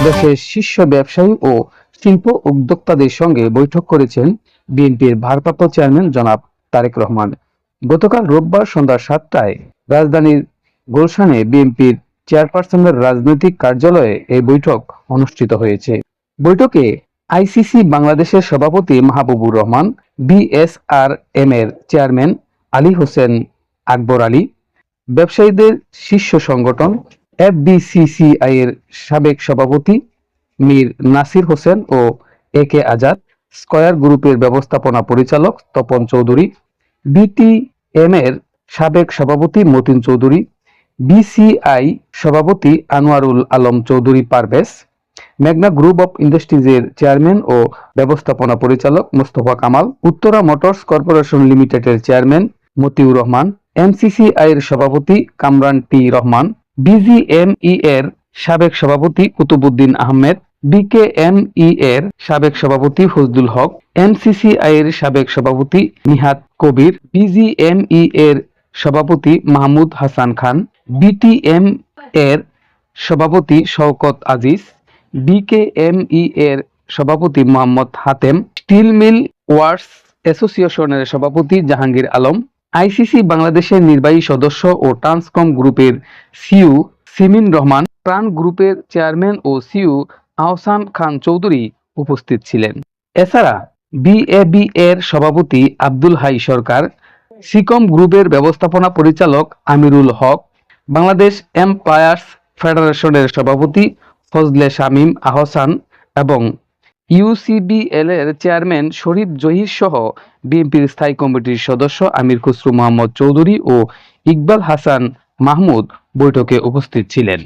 দেশের শীর্ষ ব্যবসায়ী ও শিল্প উদ্যোক্তাদের সঙ্গে বৈঠক করেছেন বিএনপির ভারপ্রাপ্ত চেয়ারম্যান জনাব তারেক রহমান। গতকাল রোববার সন্ধ্যা ৭টায় রাজধানীর গুলশানে বিএনপির চেয়ারপারসনের রাজনৈতিক কার্যালয়ে এই বৈঠক অনুষ্ঠিত হয়েছে। বৈঠকে আইসিসি বাংলাদেশের সভাপতি মাহবুবুর রহমান, বিএসআরএম এর চেয়ারম্যান আলী হোসেন আকবর আলী, ব্যবসায়ীদের শীর্ষ সংগঠন এফবিসিসিআই এর সাবেক সভাপতি মীর নাসির হোসেন ও একে আজাদ, স্কয়ার গ্রুপের ব্যবস্থাপনা পরিচালক তপন চৌধুরী, বিটিএম এর সাবেক সভাপতি মতিন চৌধুরী, বিসিআই সভাপতি আনোয়ারুল আলম চৌধুরী পারভেজ, মেঘনা গ্রুপ অব ইন্ডাস্ট্রিজের চেয়ারম্যান ও ব্যবস্থাপনা পরিচালক মোস্তফা কামাল, উত্তরা মোটরস কর্পোরেশন লিমিটেডের চেয়ারম্যান মতিউর রহমান, এমসিসিআই এর সভাপতি কামরান টি রহমান, বিজিএমই এর সাবেক সভাপতি কুতুবুদ্দিন আহমেদ, বিকেএমই এর সাবেক সভাপতি ফজলুল হক, এমসিসিআই এর সাবেক সভাপতি নিহাত কবির, বিজিএমই এর সভাপতি মাহমুদ হাসান খান, বিটিএম এর সভাপতি শওকত আজিজ, বিকেএমই এর সভাপতি Mohammad Hatem, steel mill works অ্যাসোসিয়েশনের সভাপতি জাহাঙ্গীর আলম, আইসিসি বাংলাদেশের নির্বাহী সদস্য ও ট্রান্সকম গ্রুপের সিইও সিমিন রহমান, প্রাণ গ্রুপের চেয়ারম্যান ও সিইও আহসান খান চৌধুরী উপস্থিত ছিলেন। এছাড়া বিএবি এর সভাপতি আব্দুল হাই সরকার, সিকম গ্রুপের ব্যবস্থাপনা পরিচালক আমিরুল হক, বাংলাদেশ এমপ্লয়ার্স ফেডারেশনের সভাপতি ফজলে শামীম আহসান এবং ইউসিবিএল এর চেয়ারম্যান শরীফ জহির সহ বিএনপির স্থায়ী কমিটির সদস্য আমির খসরু মোহাম্মদ চৌধুরী ও ইকবাল হাসান মাহমুদ বৈঠকে উপস্থিত ছিলেন।